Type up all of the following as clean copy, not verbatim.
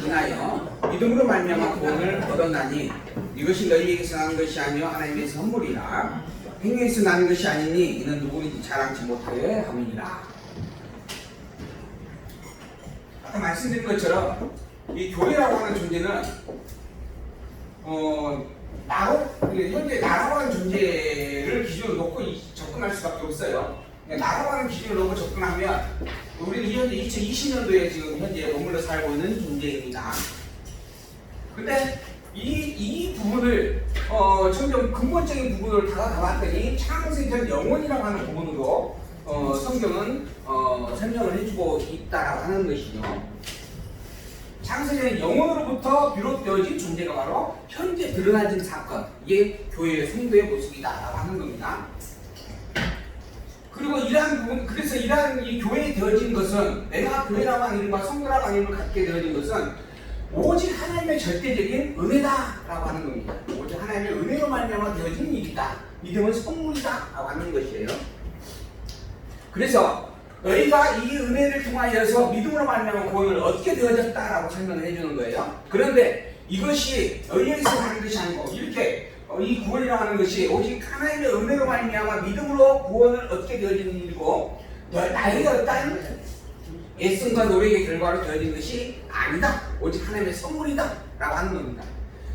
인하여 믿음으로 말미암아 구원을 얻었나니 이것이 너희에게서 나는 것이 아니요 하나님의 선물이라. 행위에서 나는 것이 아니니 이는 누구든지 자랑치 못하게 함이니라. 아까 말씀드린 것처럼 이 교회라고 하는 존재는 현재 나라고 하는 존재를 기준으로 놓고 접근할 수밖에 없어요. 나라고 하는 기준을 놓고 접근하면 우리는 현재 2020년도에 지금 현재 머물러 살고 있는 존재입니다. 근데 이 부분을 점점 근본적인 부분을 다가봤더니 창세전 영혼이라고 하는 부분으로 성경은 설명을 해주고 있다라고 하는 것이죠. 창세전 영혼으로부터 비롯되어진 존재가 바로 현재 드러나진 사건, 이게 교회의 성도의 모습이다라고 하는 겁니다. 그리고 이러한 부분, 그래서 이러한 이 교회에 되어진 것은, 내가 교회라고 하는 이름과 성도라고 하는 이름을 갖게 되어진 것은 오직 하나님의 절대적인 은혜다라고 하는 겁니다. 오직 하나님의 은혜로 말미암아 되어진 일이다. 믿음은 선물이다라고 하는 것이에요. 그래서 너희가 이 은혜를 통하여서 믿음으로 말미암아 구원을 얻게 되어졌다라고 설명을 해주는 거예요. 그런데 이것이 너희에게서 하는 것이 아니고, 이렇게 이 구원이라고 하는 것이 오직 하나님의 은혜로 말미암아 믿음으로 구원을 얻게 되어지는 일이고, 나에게 어떤 애씀과 노력의 결과로 되어진 것이 아니다. 오직 하나님의 선물이다 라고 하는 겁니다.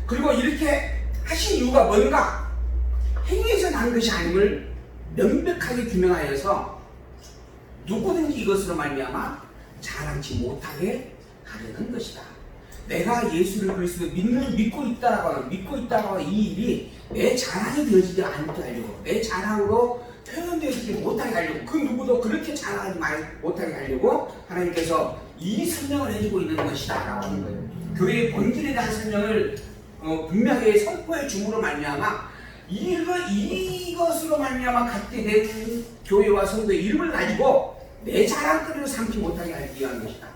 그리고 이렇게 하신 이유가 뭔가? 행위에서 난 것이 아님을 명백하게 규명하여서 누구든지 이것으로 말미암아 자랑치 못하게 하려는 것이다. 내가 예수를 그리스도 믿고 있다라고 하는 이 일이 내 자랑이 되어지지 않게 하려고, 내 자랑으로 표현되지 못하게 하려고, 그 누구도 그렇게 자랑하지 못하게 하려고 하나님께서 이 설명을 해주고 있는 것이다 라고 하는 거예요. 교회의 본질에 대한 설명을 분명하게 선포해 줌으로 말미암아 이것으로 말미암아 갖게 된 교회와 성도의 이름을 가지고 내 자랑거리로 삼지 못하게 하기 위한 것이다.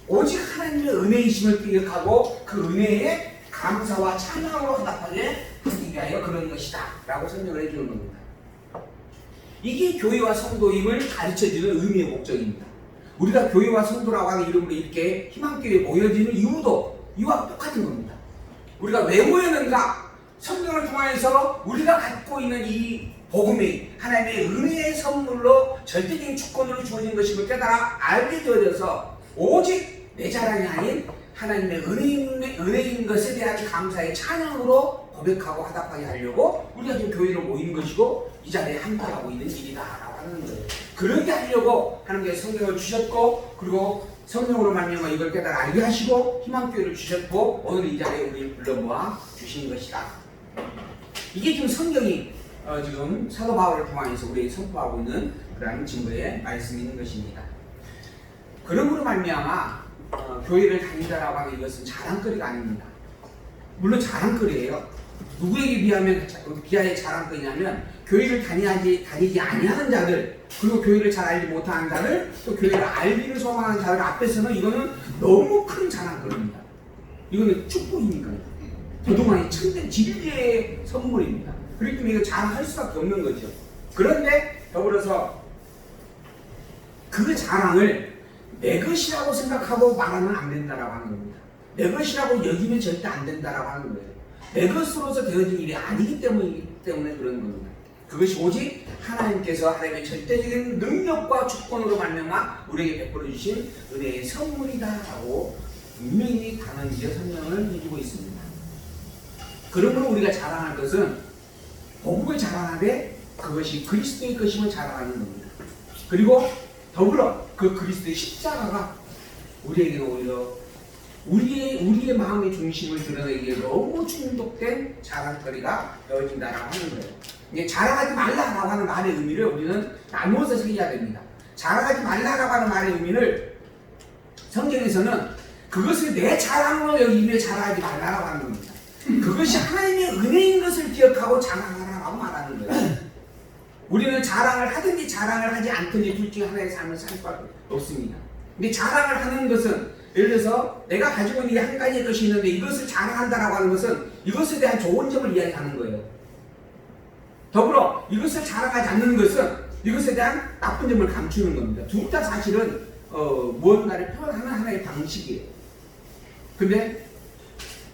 오직 하나님의 은혜이심을 기억하고 그 은혜에 감사와 찬양으로 화답하게 하기 위하여 그런 것이다 라고 설명을 해주는 겁니다. 이게 교회와 성도임을 가르쳐주는 의미의 목적입니다. 우리가 교회와 성도라고 하는 이름으로 이렇게 희망교회에 모여지는 이유도 이와 똑같은 겁니다. 우리가 왜 모였는가? 성경을 통하여서 우리가 갖고 있는 이 복음이 하나님의 은혜의 선물로 절대적인 주권으로 주어진 것임을 깨달아 알게 되어져서 오직 내 자랑이 아닌 하나님의 은혜인 것에 대한 감사의 찬양으로 고백하고 화답하게 하려고 우리가 지금 교회로 모인 것이고 이 자리에 함께하고 있는 일이다라고 하는 거예요. 그렇게 하려고 하나님께서 성경을 주셨고, 그리고 성령으로 말미암아 이걸 깨달아 알게 하시고 희망교회를 주셨고 오늘 이 자리에 우리를 불러 모아 주신 것이다. 이게 지금 성경이 지금 사도 바울을 통해서 우리에게 선포하고 있는 그러한 증거의 말씀이 있는 것입니다. 그러므로 말미암아 교회를 다닌다라고 하는 이것은 자랑거리가 아닙니다. 물론 자랑거리예요. 누구에게 비하여 자랑거리냐면 교회를 다니지 아니하는 자들, 그리고 교회를 잘 알지 못하는 자들, 또 교회를 알기를 소망하는 자들 앞에서는 이거는 너무 큰 자랑거리입니다. 이거는 축복이니까요. 그동안의 참된 진리의 선물입니다. 그렇기 때문에 이거 자랑할 수밖에 없는 거죠. 그런데 더불어서 그 자랑을 내 것이라고 생각하고 말하면 안 된다라고 하는 겁니다. 내 것이라고 여기면 절대 안 된다라고 하는 거예요. 내 것으로서 되어진 일이 아니기 때문에 그런 겁니다. 그것이 오직 하나님께서 하나님의 절대적인 능력과 주권으로 말미암아 우리에게 베풀어 주신 은혜의 선물이다라고 분명히 단언지어 설명을 해주고 있습니다. 그러므로 우리가 자랑할 것은 복음을 자랑하되 그것이 그리스도의 것임을 자랑하는 겁니다. 그리고 더불어 그 그리스도의 십자가가 우리에게 오히려 우리의 마음의 중심을 드러내기에 너무 충족된 자랑거리가 되어진다라고 하는 거예요. 이게 자랑하지 말라라고 하는 말의 의미를 우리는 나누어서 새겨야 됩니다. 자랑하지 말라라고 하는 말의 의미를 성경에서는 그것을 내 자랑으로 여기며 자랑하지 말라라고 하는 겁니다. 그것이 하나님의 은혜인 것을 기억하고 자랑하라고 말하는 거예요. 우리는 자랑을 하든지 자랑을 하지 않든지 둘 중에 하나의 삶을 살 수밖에 없습니다. 근데 자랑을 하는 것은 예를 들어서 내가 가지고 있는 한 가지의 것이 있는데 이것을 자랑한다라고 하는 것은 이것에 대한 좋은 점을 이야기하는 거예요. 더불어 이것을 자랑하지 않는 것은 이것에 대한 나쁜 점을 감추는 겁니다. 둘 다 사실은 무언가를 표현하는 하나의 방식이에요. 근데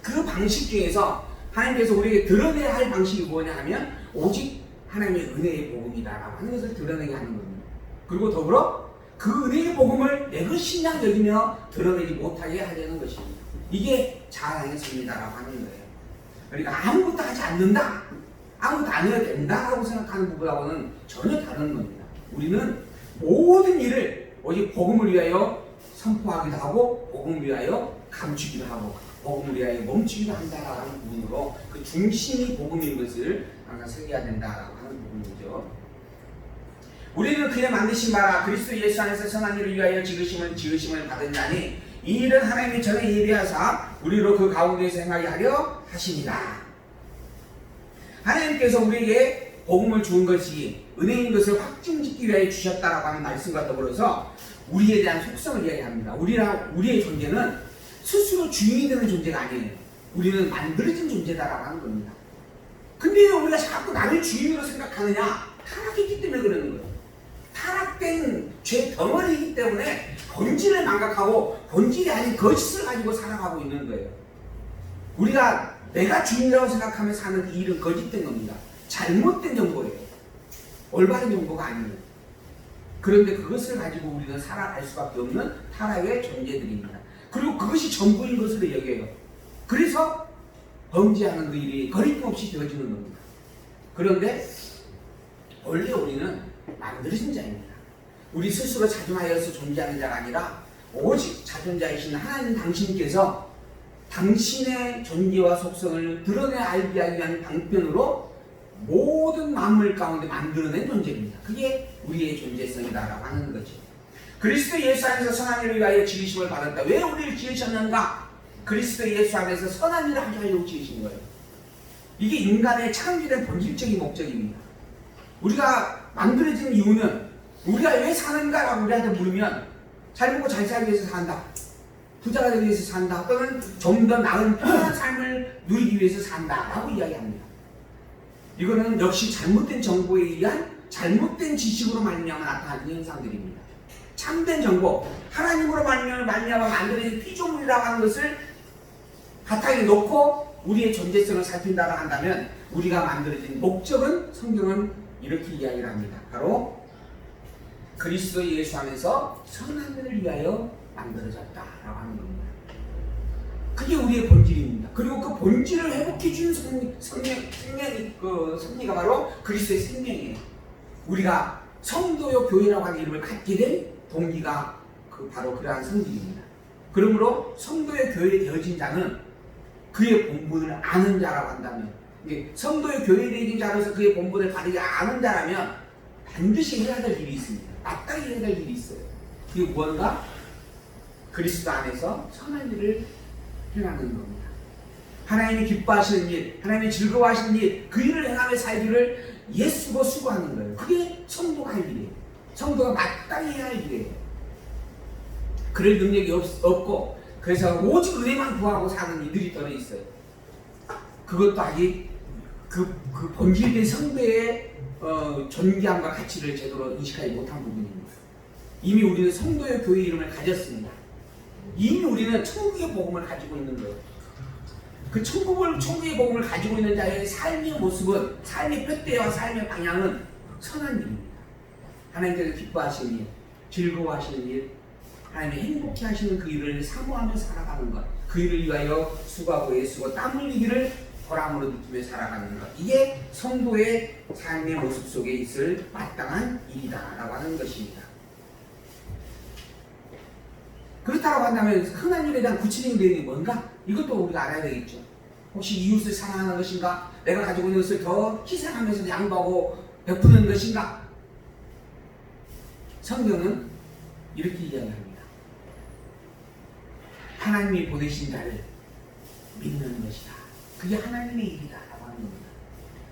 그 방식 중에서 하나님께서 우리에게 드러내야 할 방식이 뭐냐 하면 오직 하나님의 은혜의 복음이다라고 하는 것을 드러내게 하는 겁니다. 그리고 더불어 그 은혜의 복음을 내 것이냐 여기며 드러내지 못하게 하려는 것입니다. 이게 자랑의 섭리다라고 하는 거예요. 그러니까 아무것도 하지 않는다, 아무것도 안 해도 된다라고 생각하는 부분하고는 전혀 다른 겁니다. 우리는 모든 일을 오직 복음을 위하여 선포하기도 하고 복음을 위하여 감추기도 하고 복음을 위하여 멈추기도 한다라는 부분으로 그 중심이 복음인 것을 항상 새겨야 된다라고 하는 부분이죠. 우리는 그의 만드신 바라 그리스도 예수 안에서 선한 일을 위하여 지으심을 받은 자니 이 일은 하나님이 전에 예비하사 우리로 그 가운데에서 행하게 하려 하십니다. 하나님께서 우리에게 복음을 준 것이 은혜인 것을 확증짓기 위하여 주셨다라고 하는 말씀과 더불어서 우리에 대한 속성을 이야기합니다. 우리의 존재는 스스로 주인이 되는 존재가 아니에요. 우리는 만들어진 존재다라고 하는 겁니다. 근데 왜 우리가 자꾸 나를 주인으로 생각하느냐? 타락했기 때문에 그러는 거예요. 타락된 죄 덩어리이기 때문에 본질을 망각하고 본질이 아닌 거짓을 가지고 살아가고 있는 거예요. 우리가 내가 주인이라고 생각하며 사는 이 일은 거짓된 겁니다. 잘못된 정보예요. 올바른 정보가 아니에요. 그런데 그것을 가지고 우리는 살아갈 수밖에 없는 타락의 존재들입니다. 그리고 그것이 전부인 것으로 여겨요. 그래서 범죄하는 그 일이 거리낌없이 되어지는 겁니다. 그런데 원래 우리는 만들어진 자입니다. 우리 스스로 자존하여서 존재하는 자가 아니라 오직 자존자이신 하나님 당신께서 당신의 존재와 속성을 드러내 알게 하기 위한 방편으로 모든 만물 가운데 만들어낸 존재입니다. 그게 우리의 존재성이다라고 하는 거죠. 그리스도 예수 안에서 선한 일을 위하여 지으심을 받았다. 왜 우리를 지으셨는가? 그리스도 예수 안에서 선한 일을 하려 지으신 거예요. 이게 인간의 창조된 본질적인 목적입니다. 우리가 만들어진 이유는 우리가 왜 사는가라고 우리한테 물으면 잘 먹고 잘 살기 위해서 산다, 부자가 되기 위해서 산다, 또는 좀 더 나은 편안한 삶을 누리기 위해서 산다라고 이야기합니다. 이거는 역시 잘못된 정보에 의한 잘못된 지식으로 말미암아 나타나는 현상들입니다. 참된 정보, 하나님으로 말미암아 만들어진 피조물이라고 하는 것을 바탕에 놓고 우리의 존재성을 살핀다고 한다면 우리가 만들어진 목적은 성경은 이렇게 이야기를 합니다. 바로 그리스도 예수 안에서 선한 일을 위하여 만들어졌다라고 하는 겁니다. 그게 우리의 본질입니다. 그리고 그 본질을 회복해 준 섭리가 바로 그리스도의 생명이에요. 우리가 성도요 교회라고 하는 이름을 갖게 된 동기가 바로 그러한 성질입니다. 그러므로 성도의 교회에 되어진 자는 그의 본분을 아는 자라고 한다면, 성도의 교회에 되어진 자로서 그의 본분을 가리지 않은 자라면 반드시 해야 될 일이 있습니다. 마땅히 해야 될 일이 있어요. 그게 무언가? 그리스도 안에서 선한 일을 행하는 겁니다. 하나님이 기뻐하시는 일, 하나님이 즐거워하시는 일, 그 일을 행하며 살기를 예수고 수고하는 거예요. 그게 성도가 할 일이에요. 성도가 마땅히 해야 할 일이에요. 그럴 능력이 없고 그래서 오직 은혜만 구하고 사는 이들이 떨어 있어요. 그것도 아직 그 본질된 성도의 존귀함과 가치를 제대로 인식하지 못한 부분입니다. 이미 우리는 성도의 교회 이름을 가졌습니다. 이미 우리는 천국의 복음을 가지고 있는 거예요. 그 천국의 복음을 가지고 있는 자의 삶의 모습은, 삶의 뼈대와 삶의 방향은 선한 일입니다. 하나님께서 기뻐하시는 일, 즐거워하시는 일, 하나님이 행복해 하시는 그 일을 사모하며 살아가는 것, 그 일을 위하여 수고하고 애쓰고 땀 흘리기를 보람으로 느끼며 살아가는 것, 이게 성도의 삶의 모습 속에 있을 마땅한 일이다라고 하는 것입니다. 그렇다고 한다면 흔한 일에 대한 구체적인 내용이 뭔가? 이것도 우리가 알아야 되겠죠. 혹시 이웃을 사랑하는 것인가? 내가 가지고 있는 것을 더 희생하면서 양보하고 베푸는 것인가? 성경은 이렇게 이야기합니다. 하나님이 보내신 자를 믿는 것이다. 그게 하나님의 일이다 라고 하는 겁니다.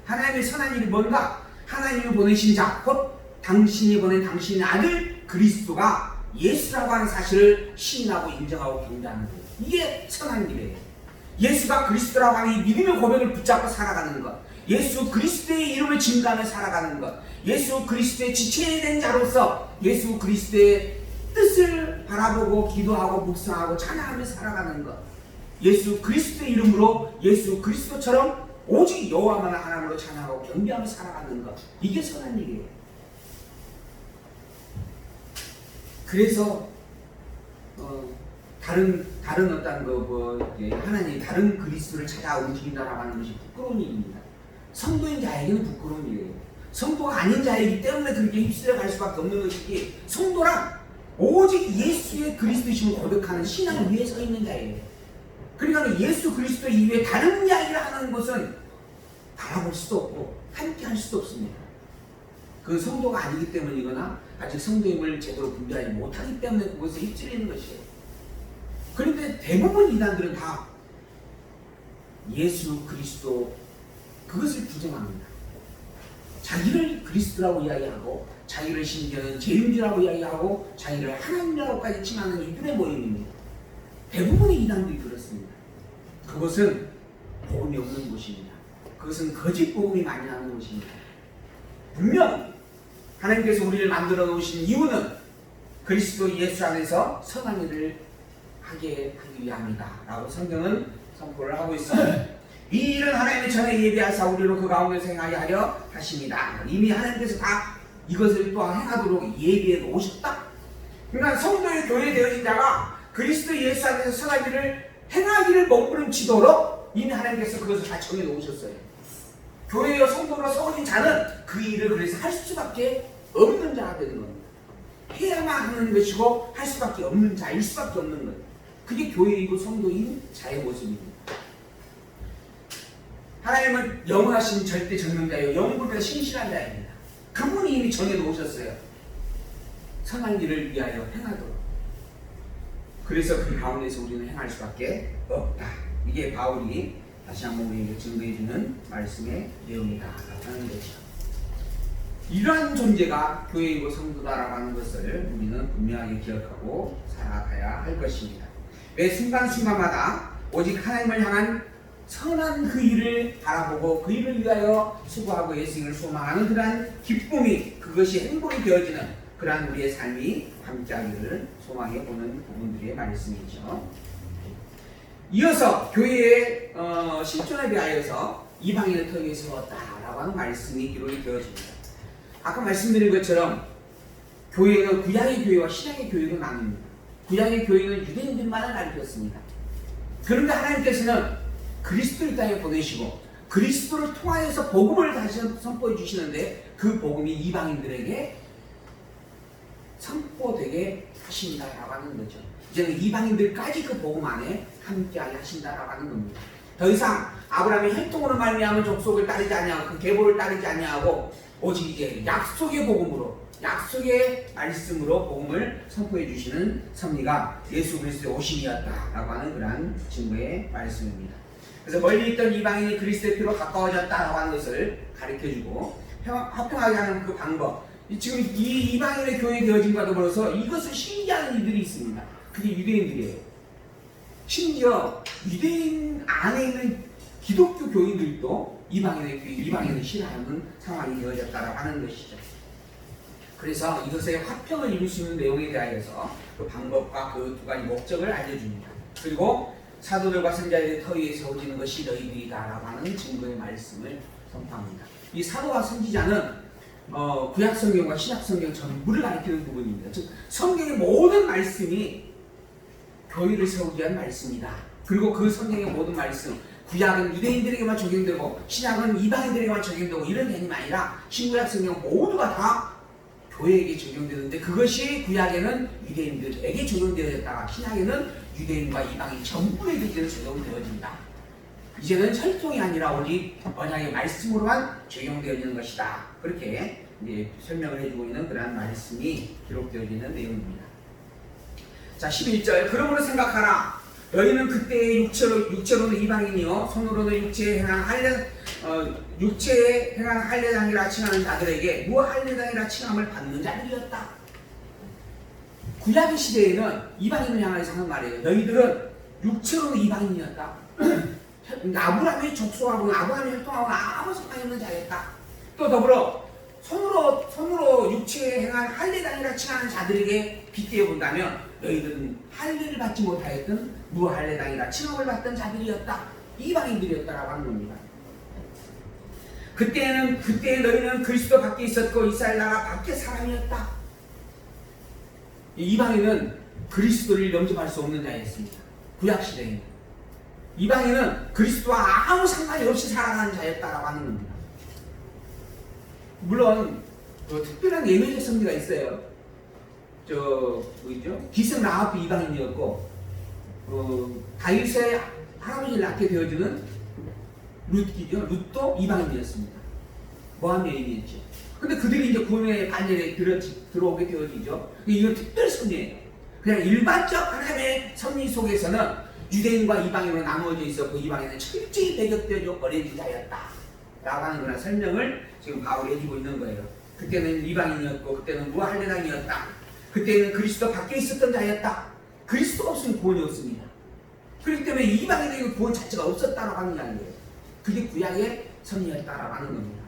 하나님의 선한 일이 뭔가? 하나님이 보내신 자, 곧 당신이 보낸 당신의 아들 그리스도가 예수라고 하는 사실을 시인하고 인정하고 경배하는 거예요. 이게 선한 일이에요. 예수가 그리스도라고 하는 이 믿음의 고백을 붙잡고 살아가는 것, 예수 그리스도의 이름을 증거하며 살아가는 것, 예수 그리스도의 지체된 자로서 예수 그리스도의 뜻을 바라보고 기도하고 묵상하고 찬양하며 살아가는 것, 예수 그리스도의 이름으로 예수 그리스도처럼 오직 여호와만 하나님으로 찬양하고 경배하며 살아가는 것, 이게 선한 일이에요. 그래서 다른 어떤 하나님 다른 그리스도를 찾아 움직인다라고 하는 것이 부끄러운 일입니다. 성도인 자에게는 부끄러운 일이에요. 성도가 아닌 자이기 때문에 그렇게 휩쓸려 갈 수밖에 없는 것이지, 성도란 오직 예수의 그리스도심을 고백하는 신앙 위에 서 있는 자예요. 그러니까 예수 그리스도 이외에 다른 이야기를 하는 것은 바라볼 수도 없고 함께 할 수도 없습니다. 그 성도가 아니기 때문이거나 아직 성도임을 제대로 분별하지 못하기 때문에 그것에 휩쓸리는 것이에요. 그런데 대부분 이단들은 다 예수 그리스도 그것을 부정합니다. 자기를 그리스도라고 이야기하고 자기를 심지어는 제임주라고 이야기하고 자기를 하나님이라고까지 칭하는 이들의 모임입니다. 대부분의 이단들이 그렇습니다. 그것은 복음이 없는 곳입니다. 그것은 거짓 복음이 많이 나는 곳입니다. 분명 하나님께서 우리를 만들어 놓으신 이유는 그리스도 예수 안에서 선한 일을 하게 하기 위함이다 라고 성경은 선포를 하고 있습니다. 이 일은 하나님의 전에 예비하사 우리로 그 가운데서 행하게 하려 하십니다. 이미 하나님께서 다 이것을 또한 행하도록 예비해 놓으셨다. 그러니까 성도의 교회 되어진 자가 그리스도 예수 안에서 선한 일을 행하기를 먹부림치도록 이미 하나님께서 그것을 다 정해 놓으셨어요. 교회여 성도로 세워진 자는 그 일을 그래서 할 수밖에 없는 자가 되는 겁니다. 해야만 하는 것이고 할 수밖에 없는 자일 수밖에 없는 것. 그게 교회이고 성도인 자의 모습입니다. 하나님은 영원하신 절대 전능자예요. 영원보다 신실한 자입니다. 그분이 이미 정해 놓으셨어요. 선한 일을 위하여 행하도록. 그래서 그 가운데서 우리는 행할 수밖에 없다. 이게 바울이 다시 한번 우리에게 증거해주는 말씀의 내용이다 라는 거죠. 이러한 존재가 교회이고 성도다라고 하는 것을 우리는 분명하게 기억하고 살아가야 할 것입니다. 매 순간순간마다 오직 하나님을 향한 선한 그 일을 바라보고 그 일을 위하여 수고하고 예수님을 소망하는 그러한 기쁨이, 그것이 행복이 되어지는 그러한 우리의 삶이 함께하기를 소망해 보는 부분들의 말씀이죠. 이어서 교회의 실존에 대하여서 이방인을 터위에 세웠다라고 하는 말씀이 기록이 되어집니다. 아까 말씀드린 것처럼 교회는 구약의 교회와 신약의 교회로 나뉩니다. 구약의 교회는 유대인들만을 가르쳤습니다. 그런데 하나님께서는 그리스도를 땅에 보내시고 그리스도를 통하여서 복음을 다시 선포해 주시는데 그 복음이 이방인들에게 선포되게 하신다라고 하는 거죠. 이제는 이방인들까지 그 복음 안에 함께하게 하신다라고 하는 겁니다. 더 이상 아브라함의 혈통으로 말미암은 족속을 따르지 아니하고 그 계보를 따르지 아니하고 오직 이제 약속의 복음으로, 약속의 말씀으로 복음을 선포해 주시는 섭리가 예수 그리스도의 오심이었다라고 하는 그러한 증거의 말씀입니다. 그래서 멀리 있던 이방인이 그리스도의 피로 가까워졌다라고 하는 것을 가르쳐주고 화평하게 하는 그 방법, 지금 이 이방인의 교회 되어짐과 더불어서 이것을 신기하는 이들이 있습니다. 그게 유대인들이에요. 심지어 유대인 안에 있는 기독교 교인들도 이방인을 싫어하는 상황이 되어졌다라고 하는 것이죠. 그래서 이것의 화평을 이룰 수 있는 내용에 대하여서 그 방법과 그 두 가지 목적을 알려줍니다. 그리고 사도들과 선지자들의 터위에 세워지는 것이 너희들이다라고 하는 증거의 말씀을 선포합니다. 이 사도와 선지자는 구약 성경과 신약 성경 전부를 가리키는 부분입니다. 즉 성경의 모든 말씀이 교회를 세우기 위한 말씀이다. 그리고 그 성경의 모든 말씀, 구약은 유대인들에게만 적용되고 신약은 이방인들에게만 적용되고 이런 개념이 아니라 신구약 성경 모두가 다 교회에게 적용되는데, 그것이 구약에는 유대인들에게 적용되어졌다가 신약에는 유대인과 이방인 전부에게 적용되어진다. 이제는 혈통이 아니라 오직 언약의 말씀으로만 적용되어지는 것이다. 그렇게 이제 설명을 해주고 있는 그러한 말씀이 기록되어지는 내용입니다. 자, 11절. 그러므로 생각하라. 너희는 그때의 육체로는 이방인이요 손으로는 육체에 행한 할례당이라 칭하는 자들에게 무할례당이라 칭함을 받는 자들이었다. 구약의 시대에는 이방인을 향해서 하는 말이에요. 너희들은 육체로는 이방인이었다. 아브라함의 족속하고 아브라함의 혈통하고 아무 상관없는 자였다. 또 더불어 손으로 육체에 행한 할례당이라 칭하는 자들에게 빗대어 본다면 너희들은 할례를 받지 못하였던 무할례당이라 칭함을 받던 자들이었다. 이방인들이었다라고 하는 겁니다. 그때 너희는 그리스도 밖에 있었고 이스라엘 나라 밖에 사람이었다. 이방인은 그리스도를 영접할 수 없는 자였습니다. 구약시대에는 이방인은 그리스도와 아무 상관이 없이 살아가는 자였다라고 하는 겁니다. 물론 특별한 예외적 섭리가 있어요. 기생 라합도 이방인이었고 다윗의 할아버지를 낳게 되어주는 룻도 이방인이었습니다. 모함 여인이었죠. 근데 그들이 이제 구원의 반열에 들어오게 되어지죠. 이건 특별 섭리예요. 그냥 일반적 하나님의 섭리 속에서는 유대인과 이방인으로 나누어져 있었고 이방인은 철저히 배격되어 버려진 자였다 라고 하는 그런 설명을 지금 바울이 해주고 있는 거예요. 그때는 이방인이었고 그때는 무할례당이었다. 그때는 그리스도 밖에 있었던 자였다. 그리스도가 없으면 구원이 없습니다. 그렇기 때문에 이방인에게 구원 자체가 없었다라고 하는 게 아니에요. 그게 구약의 섭리였다라고 하는 겁니다.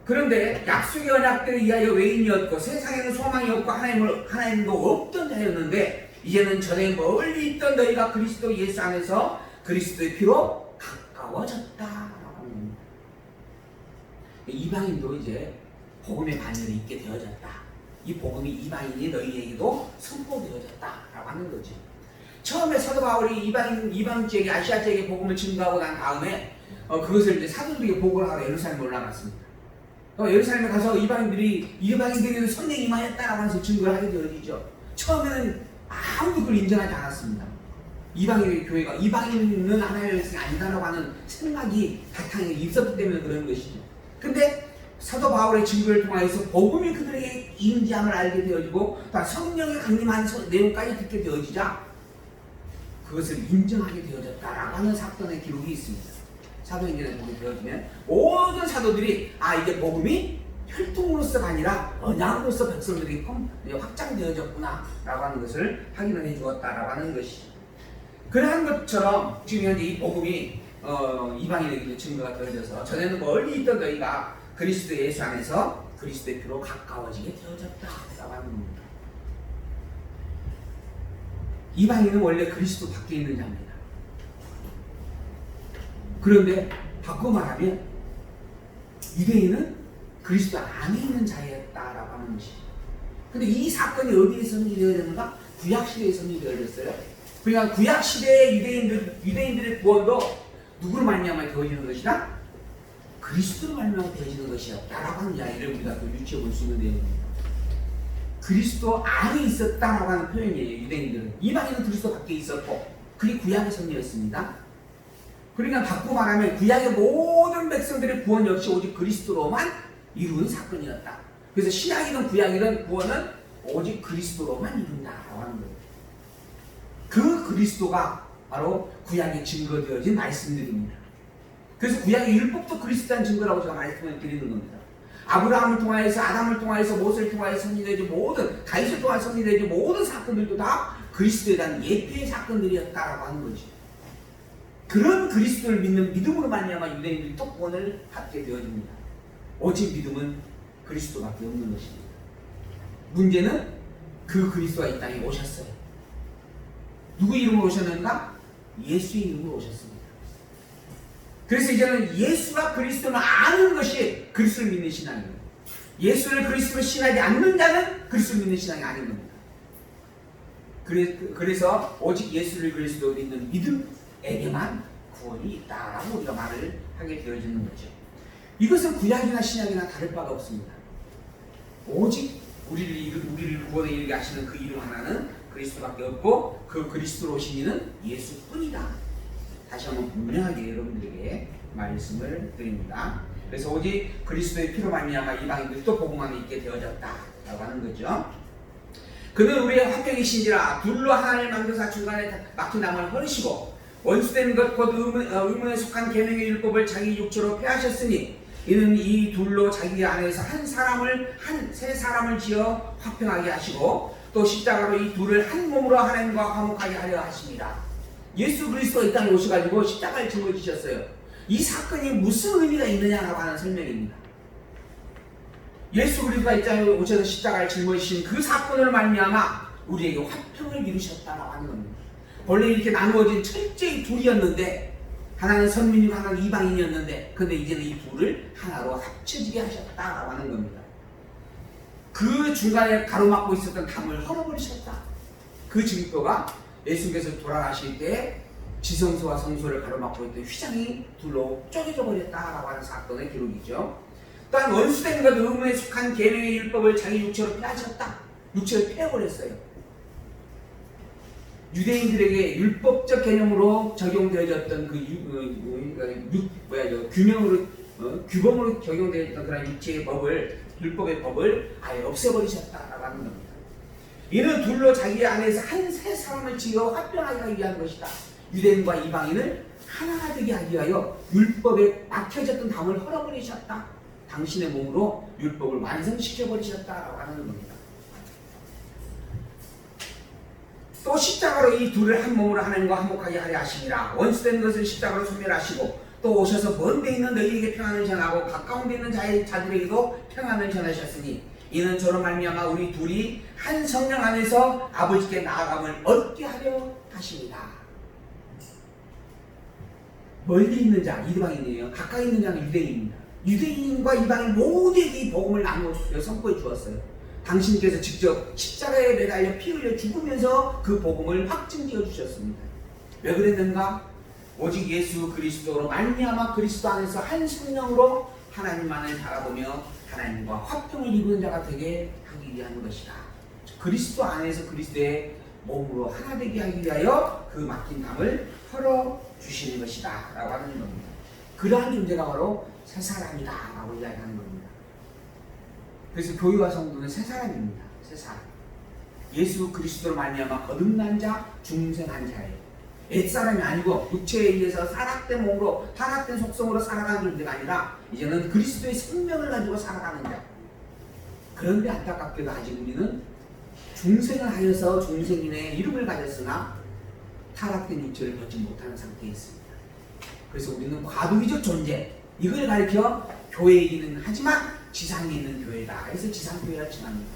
그런데 약속의 언약들에 의하여 외인이었고 세상에는 소망이 없고 하나님도 없던 자였는데 이제는 전에 멀리 있던 너희가 그리스도 예수 안에서 그리스도의 피로 가까워졌다라고 합니다. 이방인도 이제 복음의 반열에 있게 되어졌다. 이 복음이 이방인이 너희에게도 선포되어졌다라고 하는 거죠. 처음에 사도 바울이 이방 지역에 아시아 지역에 복음을 증거하고 난 다음에 그것을 이제 사도들에게 보고를 하러 예루살렘에 올라갔습니다. 예루살렘에 가서 이방인들에게도 성령이 임하였다라고 해서 증거를 하게 되어지죠. 처음에는 아무도 그걸 인정하지 않았습니다. 이방인의 교회가 이방인은 하나님의 백성이 아니다라고 하는 생각이 바탕에 있었기 때문에 그런 것이죠. 근데 사도 바울의 증거를 통해서 복음이 그들에게 임재함을 알게 되어지고 성령의 강림한 내용까지 듣게 되어지자 그것을 인정하게 되어졌다라고 하는 사건의 기록이 있습니다. 사도행전에 보게 되어지면 모든 사도들이 이제 복음이 혈통으로서가 아니라 언약으로서 백성들이 확장되어졌구나 라고 하는 것을 확인을 해주었다라고 하는 것이죠. 그러한 것처럼 지금 현재 이 복음이 이방인에게 증거가 되어져서 전에는 멀리 있던 너희가 그리스도 예수 안에서 그리스도의 피로 가까워지게 되어졌다라고 하는 겁니다. 이방인은 원래 그리스도 밖에 있는 자입니다. 그런데 바꿔 말하면 유대인은 그리스도 안에 있는 자였다라고 하는 것이죠. 근데 이 사건이 어디에서 선지되어졌는가? 구약시대에 선지되어졌어요. 그러니까 구약시대의 유대인들의 구원도 누구로 말미암아 되어지는 것이다? 그리스도로 말미암아 되어지는 것이었다라고 하는 이야기를 우리가 또 유추해 볼 수 있는 내용입니다. 그리스도 안에 있었다라고 하는 표현이에요. 유대인들은. 이방인은 그리스도 밖에 있었고 그게 구약의 섭리였습니다. 그러니까 바꾸고 말하면 구약의 모든 백성들의 구원 역시 오직 그리스도로만 이루는 사건이었다. 그래서 신약이든 구약이든 구원은 오직 그리스도로만 이룬다라고 하는 거예요. 그 그리스도가 바로 구약에 증거되어진 말씀들입니다. 그래서 구약의 율법도 그리스도한 증거라고 제가 말씀을 드리는 겁니다. 아브라함을 통하여서 아담을 통하여서 모세를 통하여서 선지되지 모든 다윗을 통하여서 선지되지 모든 사건들도 다 그리스도에 대한 예표의 사건들이었다라고 하는 거죠. 그런 그리스도를 믿는 믿음으로 말미암아 유대인들이 또 구원을 받게 되어집니다. 오직 믿음은 그리스도밖에 없는 것입니다. 문제는 그 그리스도가 이 땅에 오셨어요. 누구 이름으로 오셨는가? 예수의 이름으로 오셨습니다. 그래서 이제는 예수가 그리스도를 아는 것이 그리스도를 믿는 신앙이에요. 예수를 그리스도로 신하지 않는 자는 그리스도를 믿는 신앙이 아닌 겁니다. 그래서 오직 예수를 그리스도로 믿는 믿음에게만 구원이 있다라고 우리가 말을 하게 되어지는 거죠. 이것은 구약이나 신약이나 다를 바가 없습니다. 오직 우리를 구원에 이르게 하시는 그 이름 하나는 그리스도밖에 없고 그 그리스도로 오신 이는 예수뿐이다. 다시 한번 분명하게 여러분들에게 말씀을 드립니다. 그래서 오직 그리스도의 피로 말미암아 이방인들도 복음 안에 있게 되어졌다라고 하는 거죠. 그는 우리의 화평이신지라 둘로 하나님을 만드사 중간에 막힌 담을 허르시고 원수된 것 곧 의문에 속한 계명의 율법을 자기 육체로 폐하셨으니 이는 이 둘로 자기 안에서 세 사람을 지어 화평하게 하시고 또 십자가로 이 둘을 한 몸으로 하나님과 화목하게 하려 하십니다. 예수 그리스도가 이 땅에 오셔가지고 십자가를 짊어지셨어요. 이 사건이 무슨 의미가 있느냐라고 하는 설명입니다. 예수 그리스도가 있잖아요. 오셔서 십자가를 짊어지신 그 사건으로 말미암아 우리에게 화평을 이루셨다라고 하는 겁니다. 원래 이렇게 나누어진 철저히 둘이었는데, 하나는 선민이고 하나는 이방인이었는데, 근데 이제는 이 둘을 하나로 합쳐지게 하셨다라고 하는 겁니다. 그 중간에 가로막고 있었던 담을 헐어버리셨다. 그 증표가 예수께서 돌아가실 때 지성소와 성소를 가로막고 있던 휘장이 둘로 쪼개져 버렸다라고 하는 사건의 기록이죠. 또한 원수된 것 의문에 속한 계명의 율법을 자기 육체로 빼앗았다. 육체를 빼어버렸어요. 유대인들에게 율법적 개념으로 적용되어졌던 규범으로 적용되어졌던 그런 육체의 법을, 율법의 법을 아예 없애버리셨다라고 하는 겁니다. 이는 둘로 자기 안에서 한 새 사람을 지어 화평하게 하기 위한 것이다. 유대인과 이방인을 하나가 되게 하기 위하여 율법에 막혀졌던 담을 헐어버리셨다. 당신의 몸으로 율법을 완성시켜버리셨다라고 하는 겁니다. 또 십자가로 이 둘을 한 몸으로 하나님과 화목하게 하려 하시니라. 원수된 것을 십자가로 소멸하시고 또 오셔서 먼 데 있는 너희에게 평안을 전하고 가까운 데 있는 자들에게도 평안을 전하셨으니 이는 저로 말미암아 우리 둘이 한 성령 안에서 아버지께 나아감을 얻게 하려 하십니다. 멀리 있는 자, 이방인이에요. 가까이 있는 자는 유대인입니다. 유대인과 이방인 모두에게 이 복음을 나누어 선포해 주었어요. 당신께서 직접 십자가에 매달려 피 흘려 죽으면서 그 복음을 확증지어 주셨습니다. 왜 그랬는가? 오직 예수 그리스도로 말미암아 그리스도 안에서 한 성령으로 하나님만을 바라보며 하나님과 화평을 이루는 자가 되게 하기 위한 것이다. 그리스도 안에서 그리스도의 몸으로 하나 되게 하기 위하여 그 막힌 담을 헐어 주시는 것이다 라고 하는 겁니다. 그러한 존재가 바로 새 사람이다 라고 이야기하는 겁니다. 그래서 교회와 성도는 새 사람입니다. 새 사람. 예수 그리스도로 말미암아 거듭난 자, 중생한 자예요. 옛사람이 아니고 육체에 의해서 타락된 몸으로, 타락된 속성으로 살아가는 존재가 아니라 이제는 그리스도의 생명을 가지고 살아가는 자. 그런데 안타깝게도 아직 우리는 중생을 하여서 중생인의 이름을 가졌으나 타락된 육체를 벗지 못하는 상태에 있습니다. 그래서 우리는 과도기적 존재, 이걸 가리켜 교회이기는 하지만 지상에 있는 교회다. 그래서 지상교회라 칭합니다.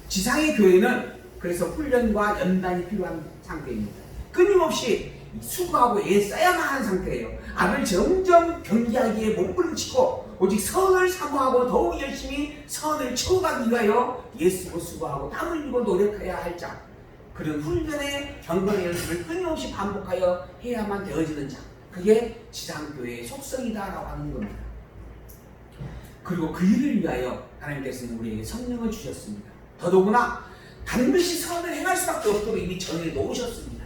지상의 교회는 그래서 훈련과 연단이 필요한 상태입니다. 끊임없이 수고하고 애써야만 하는 상태예요. 악을 점점 경계하기에 몸부림치고 오직 선을 사모하고 더욱 열심히 선을 채워가기 위하여 애쓰고 수고하고 땀을 흘리고 노력해야 할 자, 그런 훈련의 경건의 연습을 끊임없이 반복하여 해야만 되어지는 자, 그게 지상교회의 속성이다라고 하는 겁니다. 그리고 그 일을 위하여 하나님께서는 우리에게 성령을 주셨습니다. 더더구나 반드시 선을 행할 수밖에 없도록 이미 정해 놓으셨습니다.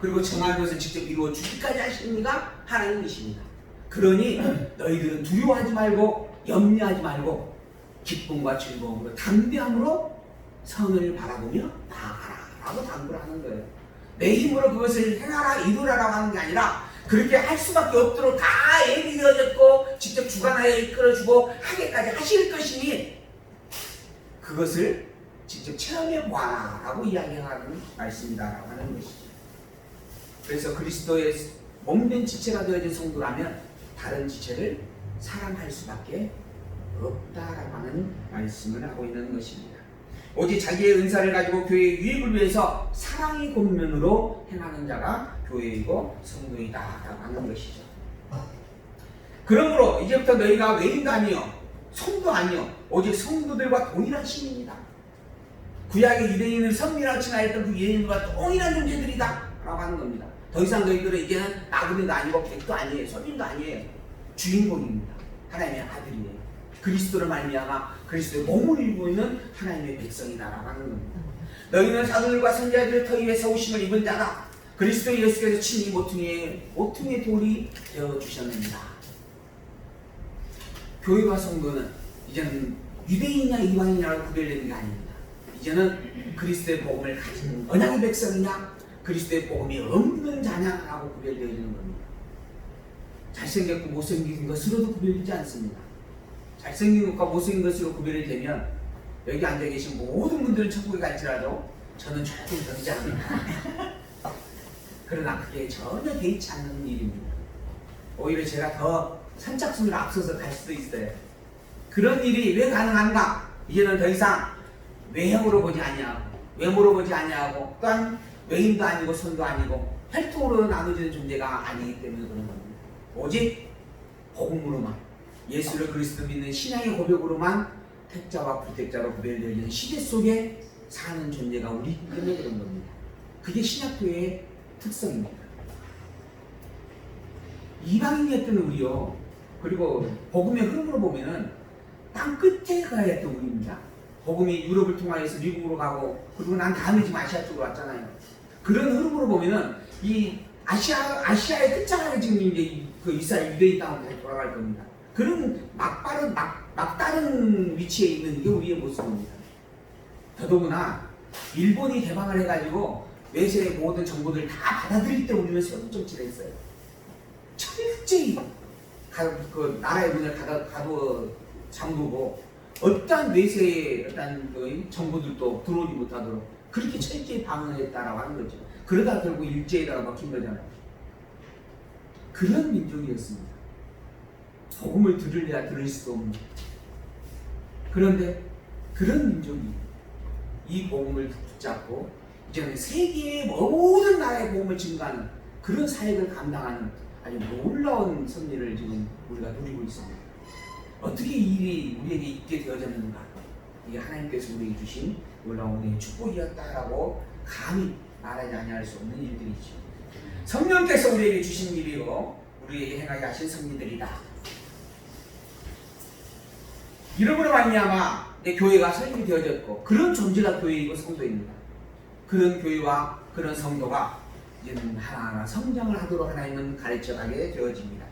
그리고 정한 것을 직접 이루어 주기까지 하시는 이가 하나님이십니다. 그러니 너희들은 두려워하지 말고 염려하지 말고 기쁨과 즐거움으로 담대함으로 선을 바라보며 나아가라 라고 당부를 하는 거예요. 내 힘으로 그것을 행하라 이루라라고 하는 게 아니라 그렇게 할 수밖에 없도록 다 예비되어졌고 직접 주관하여 이끌어주고 하게까지 하실 것이니 그것을 직접 체험해 보아라 라고 이야기하는 말씀이다라고 하는 것이죠. 그래서 그리스도의 몸된 지체가 되어진 성도라면 다른 지체를 사랑할 수밖에 없다라고 하는 말씀을 하고 있는 것입니다. 오직 자기의 은사를 가지고 교회의 유익을 위해서 사랑의 권면으로 행하는 자가 교회이고 성도이다라고 하는 것이죠. 그러므로 이제부터 너희가 외인도 아니요 성도 아니요 오직 성도들과 동일한 신입니다. 구약의 유대인을 선미라고 칭하였던 그 유대인과 동일한 존재들이다 라고 하는 겁니다. 더 이상 너희들은 이제는 나그네도 아니고 백도 아니에요. 선민도 아니에요. 주인공입니다. 하나님의 아들이에요. 그리스도를 말미암아 그리스도의 몸을 이루고 있는 하나님의 백성이다라고 하는 겁니다. 너희는 사도들과 선지자들의 터 위에 세우심을 입은 자다. 그리스도 예수께서 친히 모퉁이의 돌이 되어주셨습니다. 교회와 성도는 이제는 유대인이냐 이방인이냐로 구별되는 게 아닙니다. 이제는 그리스도의 복음을 가진 언약의 백성이냐 그리스도의 복음이 없는 자냐라고 구별되어지는 겁니다. 잘생겼고 못생긴 것으로도 구별되지 않습니다. 잘생긴 것과 못생긴 것으로 구별이 되면 여기 앉아 계신 모든 분들은 천국에 갈지라도 저는 조금 견제합니다. 그러나 그게 전혀 개의치 않는 일입니다. 오히려 제가 더 선착순으로 앞서서 갈 수도 있어요. 그런 일이 왜 가능한가? 이제는 더 이상 외형으로 보지 아니하고 외모로 보지 아니하고 또한 외인도 아니고 손도 아니고 혈통으로 나눠지는 존재가 아니기 때문에 그런 겁니다. 오직 복음으로만, 예수를 그리스도 믿는 신앙의 고백으로만 택자와 불택자로 구별되어지는 시대 속에 사는 존재가 우리이기 때문에 그런 겁니다. 그게 신약교회의 특성입니다. 이방인이었던 우리요, 그리고 복음의 흐름으로 보면은 땅 끝에 가야 했던 우리입니다. 복음이 유럽을 통하여서 미국으로 가고, 그리고 난 다음에 지금 아시아 쪽으로 왔잖아요. 그런 흐름으로 보면은 이 아시아의 끝자락에 지금 이제 그 이스라엘 유대인 땅으로 돌아갈 겁니다. 그런 막다른 위치에 있는 게 우리의 모습입니다. 더더구나 일본이 개방을 해가지고 외세의 모든 정보들을 다 받아들일 때 우리는 세운 정치를 했어요. 철저히 그 나라의 문을 가두어 잠그고 어떠한 외세의 어떤 그 정보들도 들어오지 못하도록 그렇게 철저히 방어했다라고 하는 거죠. 그러다 결국 일제에다가 먹힌 거잖아요. 그런 민족이었습니다. 복음을 들으려야 들을 수도 없는. 그런데 그런 민족이 이 복음을 붙잡고 이제는 세계의 모든 나라의 복음을 증가하는 그런 사역을 감당하는 아주 놀라운 섭리를 지금 우리가 누리고 있습니다. 어떻게 이 일이 우리에게 있게 되어졌는가? 이게 하나님께서 우리에게 주신 놀라운 은혜의 축복이었다라고 감히 말하지 아니할 수 없는 일들이죠. 성령께서 우리에게 주신 일이요, 우리에게 행하게 하신 섭리들이다. 이름으로 말미암아 내 교회가 설립이 되어졌고 그런 존재가 교회이고 성도입니다. 그런 교회와 그런 성도가 이제는 하나하나 성장을 하도록 하나님은 가르쳐가게 되어집니다.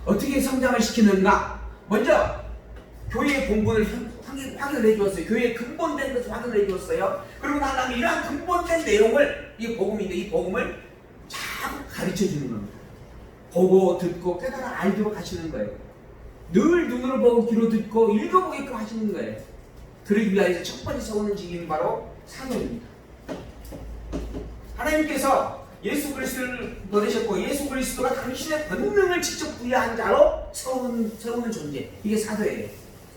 어떻게 성장을 시키는가? 먼저 교회의 본분을 확인을 해주었어요. 교회의 근본된 것을 확인을 해주었어요. 그리고 난 다음에 이러한 근본된 내용을, 이 복음인데 이 복음을 자꾸 가르쳐주는 겁니다. 보고 듣고 깨달아 알도록 하시는 거예요. 늘 눈으로 보고 귀로 듣고 읽어보게끔 하시는 거예요. 그러기 위하여서 첫 번째 세우는 직임이 바로 사도입니다. 하나님께서 예수 그리스도를 보내셨고 예수 그리스도가 당신의 권능을 직접 부여한 자로 세우는 존재, 이게 사도예요.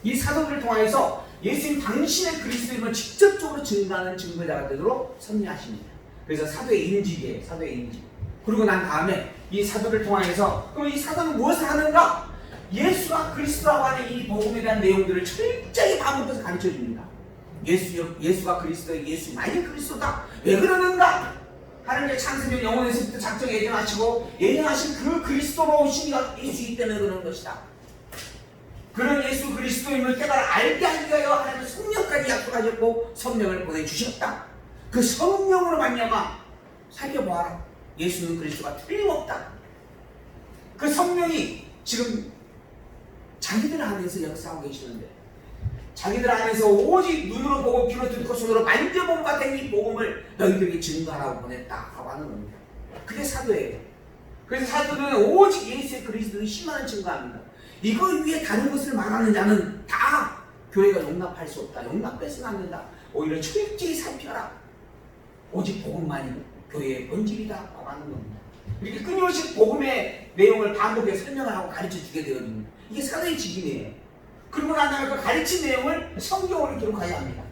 이 사도들을 통하여서 예수님 당신의 그리스도임을 직접적으로 증거하는 증거자가 되도록 섭리하십니다. 그래서 사도의 인직이에요. 사도의 인직. 그리고 난 다음에 이 사도를 통하여서 그럼 이 사도는 무엇을 하는가? 예수가 그리스도라고 하는 이 복음에 대한 내용들을 철저히 반복해서 가르쳐줍니다. 예수가 그리스도의 예수만이 그리스도다. 왜 그러는가? 하나님의 창세전 영원에서부터 작정 예정하시고 예정하신 그 그리스도로 오신 예수이기 때문에 그러는 것이다. 그런 예수 그리스도임을 깨달아 알게 하기 위하여 하나님은 성령까지 약속하셨고 성령을 보내주셨다. 그 성령으로 말미암아 살펴보아라. 예수는 그리스도가 틀림없다. 그 성령이 지금 자기들 안에서 역사하고 계시는데 자기들 안에서 오직 눈으로 보고 귀로 듣고 손으로 만져본 같은 이 복음을 너희들에게 증거하라고 보냈다라고 하는 겁니다. 그게 사도예요. 그래서 사도는 오직 예수의 그리스도를 심하는 증거합니다. 이걸 위해 다른 것을 말하는 자는 다 교회가 용납할 수 없다. 용납해서는 안 된다. 오히려 철저히 살펴라. 오직 복음만이 교회의 본질이다라고 하는 겁니다. 이렇게 끊임없이 복음의 내용을 반복해서 설명을 하고 가르쳐주게 되거든요. 이게 사도의 직임이에요. 그리고 난 다음에 그 가르친 내용을 성경으로 기록해야 합니다.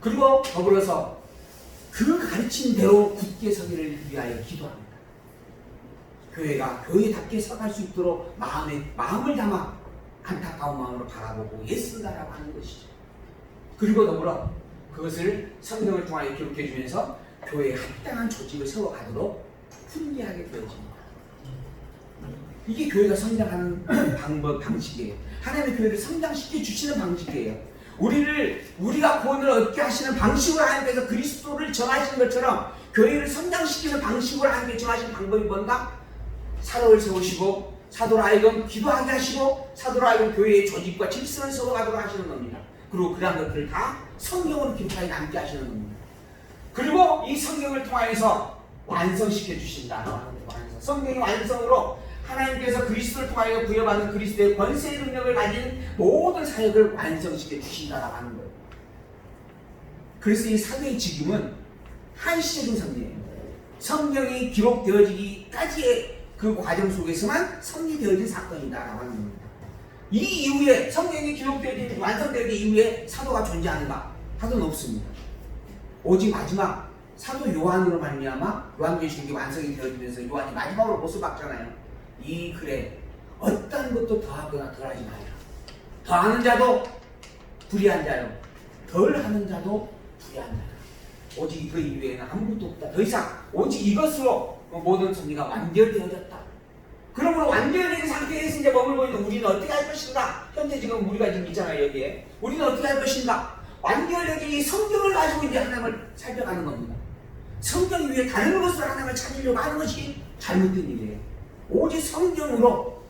그리고 더불어서 그 가르친 대로 굳게 서기를 위하여 기도합니다. 교회가 교회답게 서갈 수 있도록 마음을 담아 안타까운 마음으로 바라보고 예쓴다라고 하는 것이죠. 그리고 더불어 그것을 성경을 통하여 기록해 주면서 교회에 합당한 조직을 세워가도록 훈계하게 되어집니다. 이게 교회가 성장하는 방식이에요. 하나님의 교회를 성장시켜 주시는 방식이에요. 우리가 구원을 얻게 하시는 방식으로 하나님께서 그리스도를 정하시는 것처럼 교회를 성장시키는 방식으로 하나님께 정하신 방법이 뭔가? 사도를 세우시고 사도로 하여금 기도하게 하시고 사도로 하여금 교회의 조직과 질서를 세워가도록 하시는 겁니다. 그리고 그러한 것들을 다 성경으로 기록하여 남게 하시는 겁니다. 그리고 이 성경을 통하여서 완성시켜 주신다. 성경의 완성으로 하나님께서 그리스도를 통하여 부여받은 그리스도의 권세의 능력을 가진 모든 사역을 완성시켜 주신다라고 하는 거예요. 그래서 이 사도의 직임은 한시적인 섭리예요. 성경이 기록되어지기까지의 그 과정 속에서만 섭리되어진 사건이다라고 하는 겁니다. 이 이후에 성경이 기록되기 완성되기 이후에 사도가 존재하는가? 사도는 없습니다. 오직 마지막 사도 요한으로 말미암아 요한계시록이 완성이 되어지면서 요한이 마지막으로 못을 박잖아요. 이 글에 어떤 것도 더하거나 덜하지 말라. 더하는 자도 불의한 자요, 덜하는 자도 불의한 자라. 오직 그 이외에는 아무것도 없다. 더 이상 오직 이것으로 모든 섭리가 완결되어졌다. 그러므로 완결된 상태에서 이제 머물고 있는 우리는 어떻게 할 것인가? 현재 지금 우리가 지금 있잖아요, 여기에. 우리는 어떻게 할 것인가? 완결되게 이 성경을 가지고 이제 하나님을 살펴가는 겁니다. 성경 위에 다른 것으로 하나님을 찾으려고 하는 것이 잘못된 일이에요. 오직 성경으로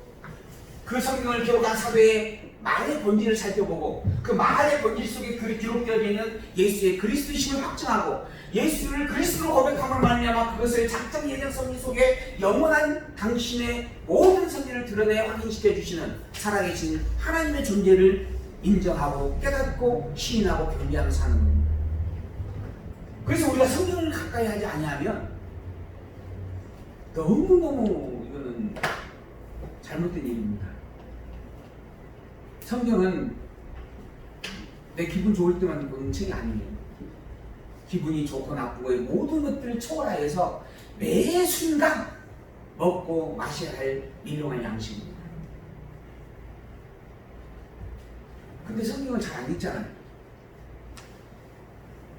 그 성경을 기록한 사도의 말의 본질을 살펴보고 그 말의 본질 속에 기록되어 있는 예수의 그리스도이심을 확증하고 예수를 그리스도로 고백함을 말미암아 그것을 작정 예정 섭리 속에 영원한 당신의 모든 섭리를 드러내 확인시켜 주시는 살아계신 하나님의 존재를 인정하고 깨닫고 시인하고 경배하며 사는 겁니다. 그래서 우리가 성경을 가까이 하지 아니하면 너무너무 이거는 잘못된 일입니다. 성경은 내 기분 좋을 때만 보는 책이 아니에요. 기분이 좋고 나쁘고의 모든 것들을 초월하여서 매 순간 먹고 마셔야 할 일용할 양식입니다. 근데 성경을 잘 안 읽잖아요.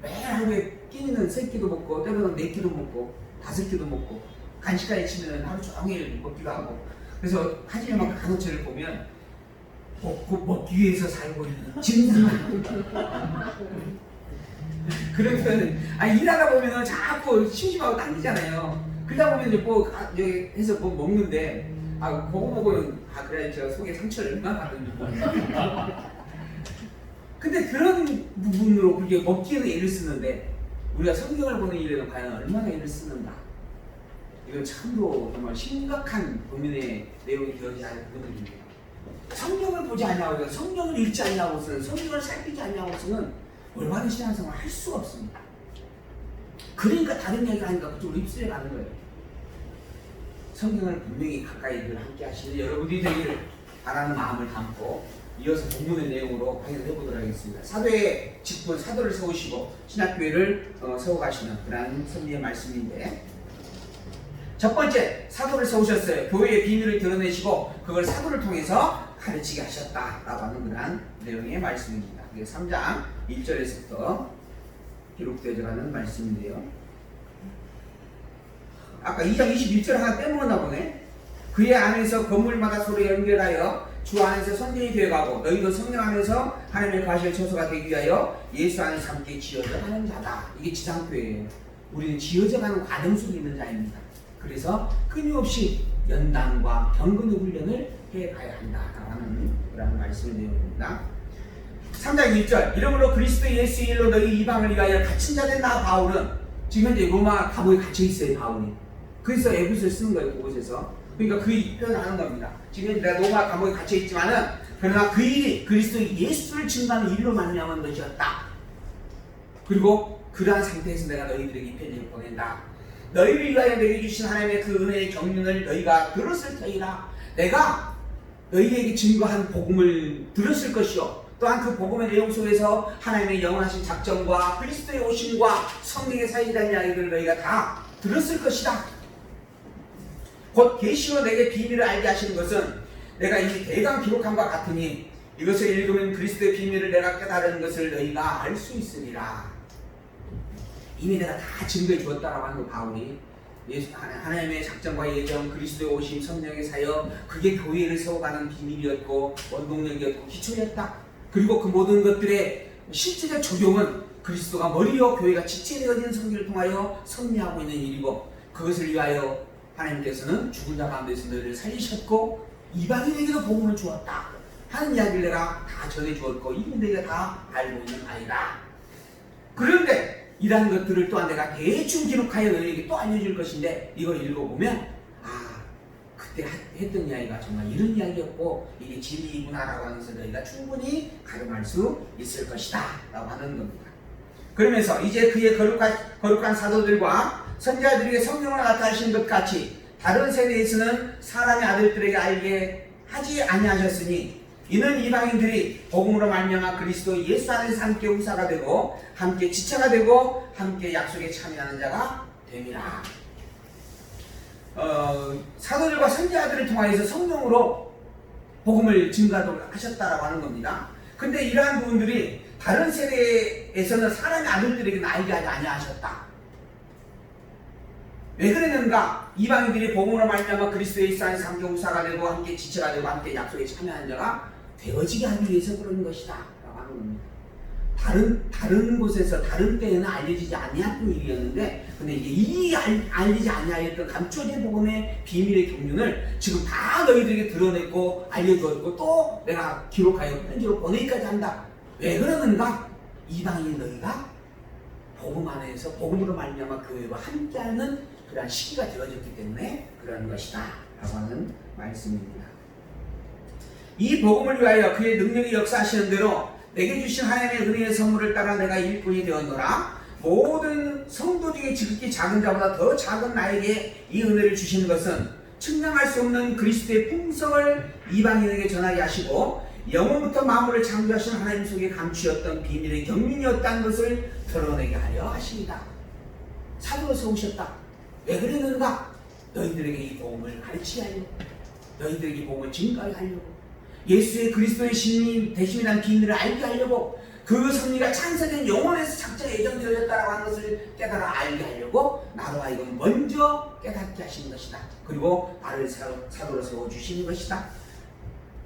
매일 하루에 끼니는 3끼도 먹고 때로는 4끼도 먹고 5끼도 먹고 간식까지 치면 하루 종일 먹기도 하고, 그래서 하지만 간호체를 보면 먹기 위해서 살고 있는 짐승. 그러면 일하다 보면 자꾸 심심하고 당기잖아요. 그러다 보면 이제 뭐 여기 해서 뭐 먹는데 그거 먹으면 그래 제가 속에 상처를 얼마나 받는지 몰라요. 근데 그런 부분으로 그게 먹기에는 애를 쓰는데 우리가 성경을 보는 일에는 과연 얼마나 애를 쓰는가? 이건 참으로 정말 심각한 고민의 내용이 되어져야 할 부분들입니다. 성경을 보지 않냐고, 성경을 읽지 않냐고서는, 성경을 살피지 않냐고서는 올바른 신앙생활을 할 수가 없습니다. 그러니까 다른 얘기가 아니까 그쪽으로 입술에 가는 거예요. 성경을 분명히 가까이 늘 함께 하시는 여러분들이 되기를 바라는 마음을 담고 이어서 본문의 내용으로 확인해 보도록 하겠습니다. 사도의 직분, 사도를 세우시고 신학교회를 세워가시는 그런 섭리의 말씀인데, 첫 번째, 사도를 세우셨어요. 교회의 비밀을 드러내시고 그걸 사도를 통해서 가르치게 하셨다라고 하는 그런 내용의 말씀입니다. 3장 1절에서부터 기록되어 가는 말씀인데요. 아까 2장 21절 하나 빼먹었나 보네. 그의 안에서 건물마다 서로 연결하여 주 안에서 선전이 되어가고 너희도 성령 안에서 하나님의 과실 처소가 되기 위하여 예수 안에서 함께 지어져 가는 자다. 이게 지상교회예요. 우리는 지어져 가는 과정 속에 있는 자입니다. 그래서 끊임없이 연단과 경건의 훈련을 해가야 한다라는 그런 말씀의 내용입니다. 3장 1절, 이러므로 그리스도 예수의 일로 너희 이방을 위하여 갇힌 자 된 나 바울은, 지금 현재 로마 감옥에 갇혀 있어요, 바울이. 그래서 에베소를 쓰는 거예요, 그곳에서. 그러니까 그 표현을 하는 겁니다. 지금 내가 로마 감옥에 갇혀 있지만은 그러나 그 일이 그리스도 예수를 증거하는 일로 말미암은 것이었다. 그리고 그러한 상태에서 내가 너희들에게 이 편지를 보낸다. 너희를 위하여 내게 주신 하나님의 그 은혜의 경륜을 너희가 들었을 터이라. 내가 너희에게 증거한 복음을 들었을 것이요, 또한 그 복음의 내용 속에서 하나님의 영원하신 작정과 그리스도의 오심과 성령의 사역이라는 이야기들을 너희가 다 들었을 것이다. 곧 계시로 내게 비밀을 알게 하시는 것은 내가 이미 대강 기록함과 같으니 이것을 읽으면 그리스도의 비밀을 내가 깨달은 것을 너희가 알 수 있으리라. 이미 내가 다 증거해 주었다라고 하는 거, 바울이. 하나님의 작정과 예정, 그리스도의 오심, 성령의 사역, 그게 교회를 세워가는 비밀이었고 원동력이었고 기초였다. 그리고 그 모든 것들의 실제적 적용은 그리스도가 머리요 교회가 지체에 되어진 성기를 통하여 섭리하고 있는 일이고, 그것을 위하여 하나님께서는 죽은 자 가운데서 너희를 살리셨고 이방인에게도 복음을 주었다 하는 이야기를 내가 다 전해주었고 이건 너희가 다 알고 있는 아이다. 그런데 이러한 것들을 또한 내가 대충 기록하여 너희에게 또 알려줄 것인데, 이걸 읽어보면 그때 했던 이야기가 정말 이런 이야기였고 이게 진리이구나 라고 하면서 너희가 충분히 가름할 수 있을 것이다 라고 하는 겁니다. 그러면서 이제 그의 거룩한 사도들과 선지자들에게 성령을 나타내신 것 같이 다른 세대에서는 사람의 아들들에게 알게 하지 아니하셨으니 이는 이방인들이 복음으로 말미암아 그리스도 예수 안에서 함께 후사가 되고 함께 지체가 되고 함께 약속에 참여하는 자가 됨이라. 사도들과 선지자들을 통하여서 성령으로 복음을 증가하도록 하셨다라고 하는 겁니다. 근데 이러한 부분들이 다른 세대에서는 사람의 아들들에게는 알게 하지 아니하셨다. 왜 그랬는가? 이방인들이 복음으로 말미암아 그리스도 예수 안에서 함께 후사가 되고 함께 지체가 되고 함께 약속에 참여하는 자가 되어지게 하기 위해서 그런 것이다 라고 하는 겁니다. 다른 곳에서 다른 때에는 알려지지 아니했던 일이었는데, 근데 이제 이 알리지 아니하였던 감춰진 복음의 비밀의 경륜을 지금 다 너희들에게 드러냈고 알려주었고 또 내가 기록하여 편지로 보내기까지 한다. 왜 그러는가? 이방인 너희가 복음 안에서 복음으로 말미암아 교회와 함께하는 그러한 시기가 되어졌기 때문에 그러는 것이다 라고 하는 말씀입니다. 이 복음을 위하여 그의 능력이 역사하시는 대로 내게 주신 하나님의 은혜의 선물을 따라 내가 일꾼이 되었노라. 모든 성도 중에 지극히 작은 자보다 더 작은 나에게 이 은혜를 주시는 것은 측량할 수 없는 그리스도의 풍성을 이방인에게 전하게 하시고 영원부터 만물을 창조하신 하나님 속에 감추었던 비밀의 경륜이었다는 것을 드러내게 하려 하십니다. 사도로서 오셨다. 왜 그랬는가? 너희들에게 이 복음을 가르치게 하려고, 너희들에게 이 복음을 증가하게 하려고, 예수의 그리스도의 신이 되심이라는 비밀을 알게 하려고, 그 섭리가 창세된 영원에서 작정에 예정되어졌다라고 하는 것을 깨달아 알게 하려고 나로 하여금 먼저 깨닫게 하시는 것이다. 그리고 나를 사도로 세워주시는 것이다.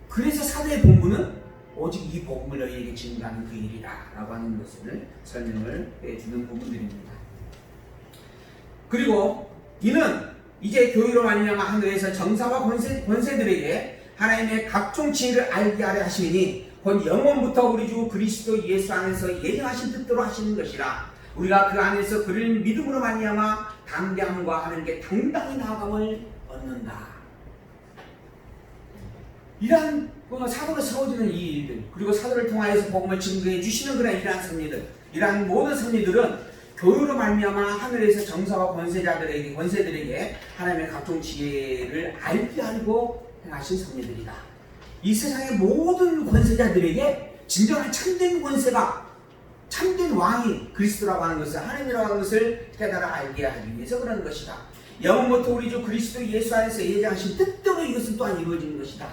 그래서 사도의 본분은 오직 이 복음을 너희에게 증거하는 그 일이다 라고 하는 것을 설명을 해주는 부분들입니다. 그리고 이는 이제 교회로 말미암아 하늘에서 정사와 권세들에게 하나님의 각종 지혜를 알게 하려 하시니 곧 영원부터 우리 주 그리스도 예수 안에서 예정하신 뜻대로 하시는 것이라. 우리가 그 안에서 그를 믿음으로 말미암아 담대함과 하나님께 당당히 나아감을 얻는다. 이러한 사도로 세워지는 이 일들, 그리고 사도를 통하여서 복음을 증거해 주시는 그런 이러한 섭리들, 이러한 모든 섭리들은 교회로 말미암아 하늘에서 정사와 권세들에게 하나님의 각종 지혜를 알게 하고 행하신 섭리들이다. 이 세상의 모든 권세자들에게 진정한 참된 권세가, 참된 왕이 그리스도라고 하는 것을, 하나님이라고 하는 것을 깨달아 알게 하기 위해서 그러는 것이다. 영원부터 우리 주 그리스도 예수 안에서 예정하신 뜻대로 이것은 또한 이루어지는 것이다.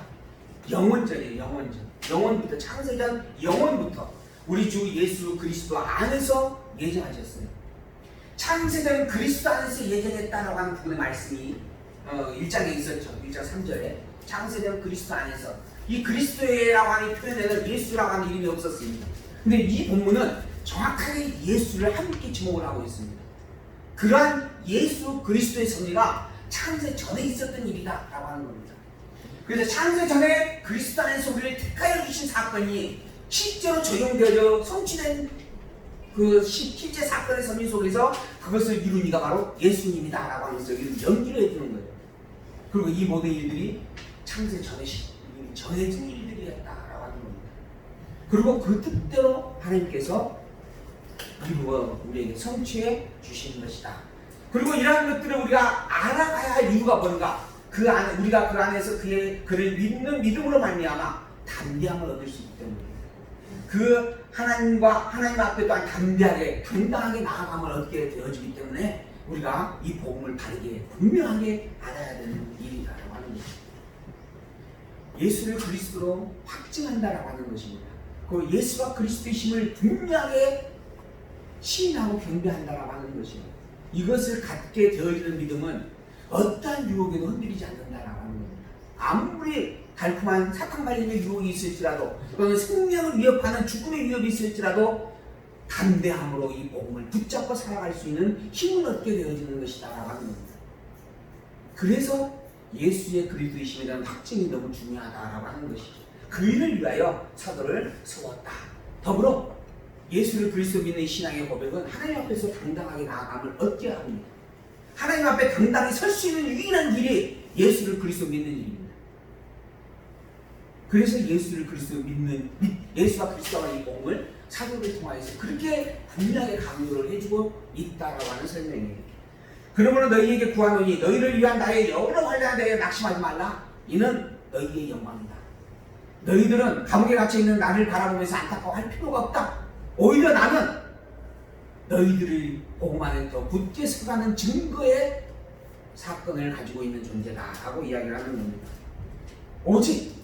영원전이에요. 영원부터, 창세전 영원부터 우리 주 예수 그리스도 안에서 예정하셨어요. 창세전 그리스도 안에서 예정했다라고 하는 부분의 말씀이 1장에 있었죠. 1장 3절에 창세전 그리스도 안에서, 이 그리스도라고 하는 표현에는 예수라고 하는 이름이 없었습니다. 근데 이 본문은 정확하게 예수를 함께 지목을 하고 있습니다. 그러한 예수 그리스도의 섭리가 창세 전에 있었던 일이다 라고 하는 겁니다. 그래서 창세 전에 그리스도 안에서 우리를 택하여 주신 사건이 실제로 적용되어 성취된 그 실제 사건의 섭리 속에서 그것을 이룬 이가 바로 예수님이다 라고 하면서 연기를 해주는 거예요. 그리고 이 모든 일들이 창세 전에 정해진 일들이었다라고 하는 겁니다. 그리고 그 뜻대로 하나님께서 이루어 우리에게 성취해 주시는 것이다. 그리고 이러한 것들을 우리가 알아가야 할 이유가 뭔가? 우리가 그 안에서 그를 믿는 믿음으로 말미암아 담대함을 얻을 수 있기 때문입니다. 그 하나님 앞에 또한 당당하게 나아감을 얻게 되어지기 때문에 우리가 이 복음을 바르게 분명하게 알아야 되는 일이다라고 하는 것입니다. 예수를 그리스도로 확증한다라고 하는 것입니다. 그 예수가 그리스도이심을 분명하게 시인하고 경배한다라고 하는 것입니다. 이것을 갖게 되어지는 믿음은 어떠한 유혹에도 흔들리지 않는다라고 하는 겁니다. 아무리 달콤한 사탕 발림의 유혹이 있을지라도, 또는 생명을 위협하는 죽음의 위협이 있을지라도 담대함으로 이 복음을 붙잡고 살아갈 수 있는 힘을 얻게 되어지는 것이다라고 하는 겁니다. 그래서 예수의 그리스도이심에 대한 확증이 너무 중요하다라고 하는 것이죠. 그 일을 위하여 사도를 세웠다. 더불어 예수를 그리스도 믿는 신앙의 고백은 하나님 앞에서 당당하게 나아감을 얻게 합니다. 하나님 앞에 당당히 설 수 있는 유일한 길이 예수를 그리스도 믿는 일입니다. 그래서 예수가 그리스도와 이 복음을 사도를 통하여서 그렇게 분명하게 강조를 해주고 있다라고 하는 설명이에요. 그러므로 너희에게 구하노니 너희를 위한 나의 여러 환난에 대해 낙심하지 말라. 이는 너희의 영광이다. 너희들은 감옥에 갇혀있는 나를 바라보면서 안타까워할 필요가 없다. 오히려 나는 너희들의 복음 안에 더 굳게 서가는 증거의 사건을 가지고 있는 존재다 라고 이야기를 하는 겁니다. 오직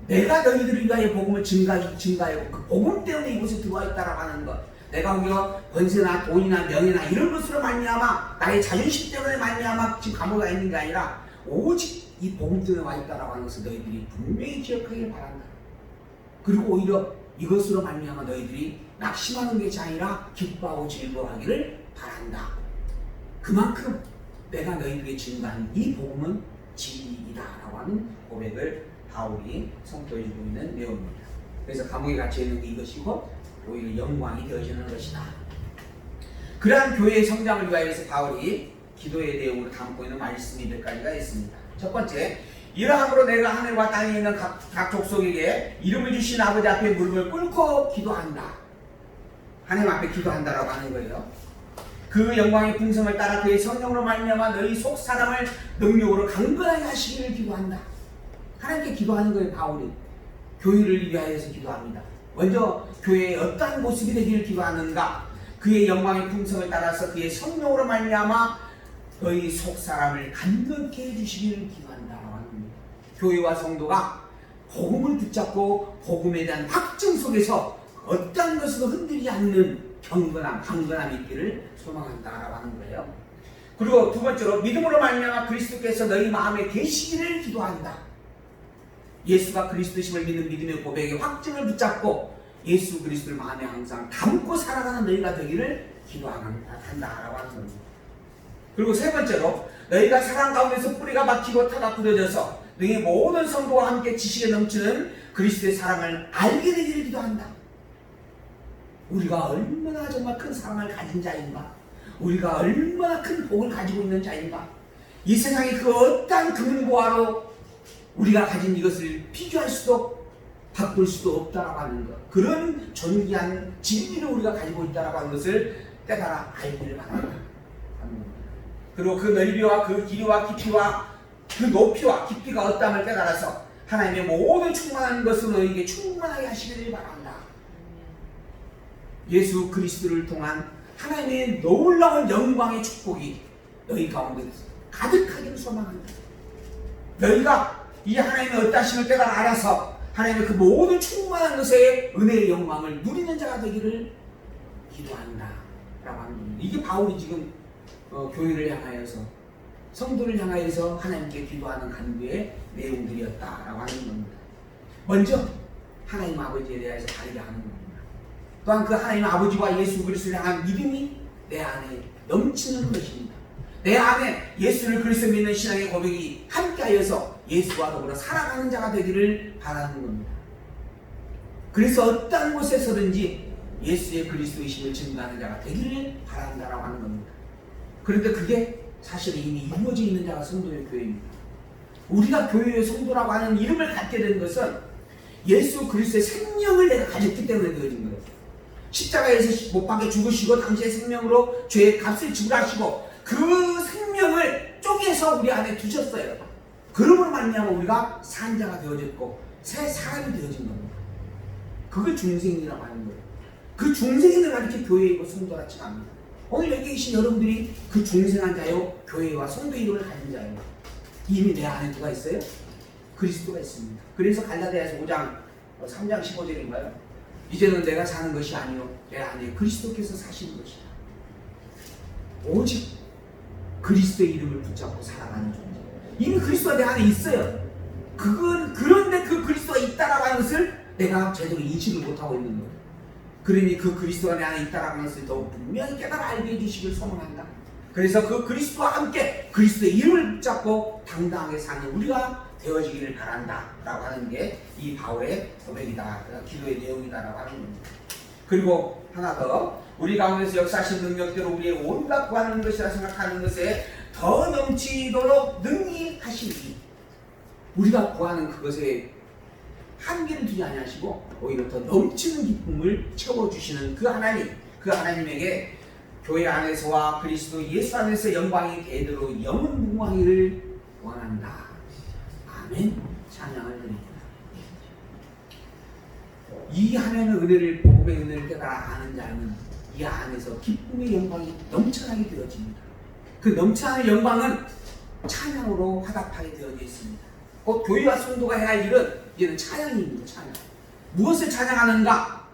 내가 너희들을 위하여 복음을 증가하고 그 복음 때문에 이곳에 들어와 있다라고 하는 것, 내가 우리가 권세나 돈이나 명예나 이런 것으로 말미암아 나의 자존심 때문에 말미암아 지금 감옥에 가 있는 게 아니라 오직 이 복음 때문에 와 있다라고 하는 것을 너희들이 분명히 기억하길 바란다. 그리고 오히려 이것으로 말미암아 너희들이 낙심하는 것이 아니라 기뻐하고 즐거워하기를 바란다. 그만큼 내가 너희들에게 증거한 이 복음은 진리이다라고 하는 고백을 바울이 선포해주고 있는 내용입니다. 그래서 감옥에 갇혀있는 이것이고 오히려 영광이 되어지는 것이다. 그러한 교회의 성장을 위하여서 바울이 기도의 내용으로 담고 있는 말씀이 몇 가지가 있습니다. 첫 번째, 이러함으로 내가 하늘과 땅에 있는 각 족속에게 이름을 주신 아버지 앞에 무릎을 꿇고 기도한다. 하나님 앞에 기도한다라고 하는 거예요. 그 영광의 풍성을 따라 그의 성령으로 말미암아 너희 속 사람을 능력으로 강건하게 하시기를 기도한다. 하나님께 기도하는 거예요. 바울이 교회를 위하여서 기도합니다. 먼저 교회의 어떠한 모습이 되기를 기도하는가? 그의 영광의 풍성을 따라서 그의 성령으로 말미암아 너희 속 사람을 간격케 해주시기를 기도한다라고 하는 겁니다. 교회와 성도가 복음을 붙잡고 복음에 대한 확증 속에서 어떠한 것으로 흔들리지 않는 강건함이 있기를 소망한다라고 하는 거예요. 그리고 두 번째로 믿음으로 말미암아 그리스도께서 너희 마음에 계시기를 기도한다. 예수가 그리스도심을 믿는 믿음의 고백의 확증을 붙잡고 예수 그리스도를 마음에 항상 담고 살아가는 너희가 되기를 기도한다라고 하는 겁니다. 그리고 세 번째로 너희가 사랑 가운데서 뿌리가 박히고 타가 굳어져서 너희 모든 성도와 함께 지식에 넘치는 그리스도의 사랑을 알게 되기를 기도한다. 우리가 얼마나 정말 큰 사랑을 가진 자인가, 우리가 얼마나 큰 복을 가지고 있는 자인가, 이 세상의 그 어떠한 금은보화로 우리가 가진 이것을 비교할 수도 바꿀 수도 없다라고 하는 것, 그런 존귀한 진리를 우리가 가지고 있다라고 하는 것을 깨달아 알기를 바란다. 그리고 그 넓이와 그 길이와 깊이와 그 높이와 깊이가 어떠함을 깨달아서 하나님의 모든 충만한 것을 너희에게 충만하게 하시기를 바란다. 예수 그리스도를 통한 하나님의 놀라운 영광의 축복이 너희 가운데 가득하기를 소망한다. 너희가 이 하나님의 어떠하심을 깨달아 알아서 하나님의 그 모든 충만한 것의 은혜의 영광을 누리는 자가 되기를 기도한다 라고 하는 겁니다. 이게 바울이 지금 교회를 향하여서 성도를 향하여서 하나님께 기도하는 간구의 내용들이었다라고 하는 겁니다. 먼저 하나님 아버지에 대해서 바르게 하는 겁니다. 또한 그 하나님 아버지와 예수 그리스도를 향한 믿음이 내 안에 넘치는 것입니다. 내 안에 예수를 그리스도 믿는 신앙의 고백이 함께하여서 예수와 더불어 살아가는 자가 되기를 바라는 겁니다. 그래서 어떤 곳에서든지 예수의 그리스도이심을 증거하는 자가 되기를 바란다라고 하는 겁니다. 그런데 그게 사실은 이미 이루어져 있는 자가 성도의 교회입니다. 우리가 교회의 성도라고 하는 이름을 갖게 된 것은 예수 그리스도의 생명을 내가 가졌기 때문에 되어진 거예요. 십자가에서 못 박혀 죽으시고 당시의 생명으로 죄의 값을 지불하시고 그 생명을 쪼개서 우리 안에 두셨어요. 그러므로 말미암아 우리가 산 자가 되어졌고 새 사람이 되어진 겁니다. 그걸 중생이라고 하는 거예요. 그 중생을 가리켜 교회이고 성도라 칭합니다. 오늘 여기 계신 여러분들이 그 중생한 자요 교회와 성도 이름을 가진 자예요. 이미 내 안에 누가 있어요? 그리스도가 있습니다. 그래서 갈라디아서 5장 3장 15절인가요? 이제는 내가 사는 것이 아니요 내 안에 그리스도께서 사시는 것이다. 오직 그리스도의 이름을 붙잡고 살아가는 존재. 이미 그리스도가 내 안에 있어요. 그런데 그 그리스도가 있다라고 하는 것을 내가 제대로 인식을 못하고 있는 거예요. 그러니 그 그리스도가 내 안에 있다라고 하는 것을 더욱 분명히 깨달아 알게 해주시길 소망한다. 그래서 그 그리스도와 함께 그리스도의 이름을 붙잡고 당당하게 사는 우리가 되어지기를 바란다 라고 하는 게 이 바울의 고백이다, 기도의 내용이다 라고 하는 겁니다. 그리고 하나 더, 우리 가운데서 역사하신 능력대로 우리의 온갖 구하는 것이라 생각하는 것에 더 넘치도록 능히 하시니, 우리가 구하는 그것에 한계를 두지 아니하시고 오히려 더 넘치는 기쁨을 채워주시는 그 하나님, 그 하나님에게 교회 안에서와 그리스도 예수 안에서 영광이 대대로 영원무궁하기를 원한다. 아멘. 찬양을 드립니다. 이 하나님의 은혜를, 복음의 은혜를 깨달아 아는 자는 이 안에서 기쁨의 영광이 넘쳐나게 되어집니다. 그 넘쳐나는 영광은 찬양으로 화답하게 되어져 있습니다. 곧 교회와 성도가 해야 할 일은 이는 찬양입니다. 찬양. 무엇을 찬양하는가?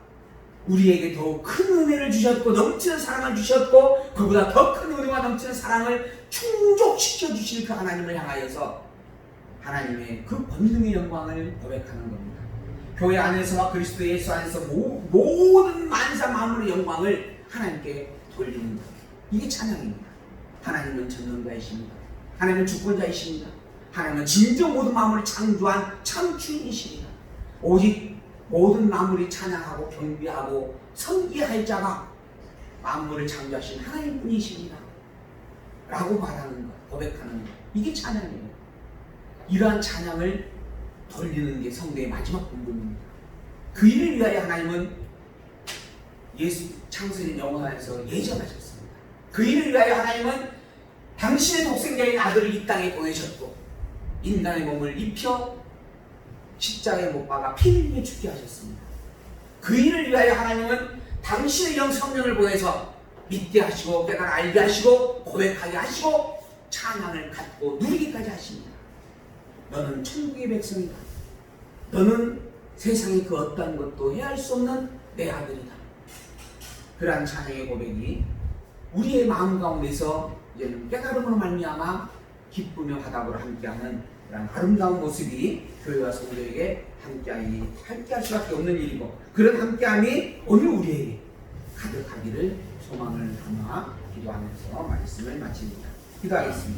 우리에게 더욱 큰 은혜를 주셨고 넘치는 사랑을 주셨고 그보다 더 큰 은혜와 넘치는 사랑을 충족시켜 주실 그 하나님을 향하여서 하나님의 그 권능의 영광을 고백하는 겁니다. 교회 안에서와 그리스도 예수 안에서 모든 만사 만물의 영광을 하나님께 돌리는 겁니다. 이게 찬양입니다. 하나님은 전능자이십니다. 하나님은 주권자이십니다. 하나님은 진정 모든 만물을 창조한 참 주인이십니다. 오직 모든 만물이 찬양하고 경배하고 섬기할 자가 만물을 창조하신 하나님뿐이십니다. 라고 말하는 것, 고백하는 것, 이게 찬양이에요. 이러한 찬양을 돌리는 게 성도의 마지막 본분입니다. 그 일을 위하여 하나님은 예수 창세전 영원에서 예정하셨습니다. 그 일을 위하여 하나님은 당신의 독생자인 아들을 이 땅에 보내셨고 인간의 몸을 입혀 십자가에 못 박아 피를 흘려 죽게 하셨습니다. 그 일을 위하여 하나님은 당신의 영 성령을 보내서 믿게 하시고 깨달아 알게 하시고 고백하게 하시고 찬양을 갖고 누리기까지 하십니다. 너는 천국의 백성이다. 너는 세상의 그 어떠한 것도 해할 수 없는 내 아들이다. 그러한 찬양의 고백이 우리의 마음 가운데서 이제는 깨달음으로 말미암아 기쁘며 화답으로 함께하는 그런 아름다운 모습이 교회와 성도에게 함께할 수밖에 없는 일이고 그런 함께함이 오늘 우리에게 가득하기를 소망을 담아 기도하면서 말씀을 마칩니다. 기도하겠습니다.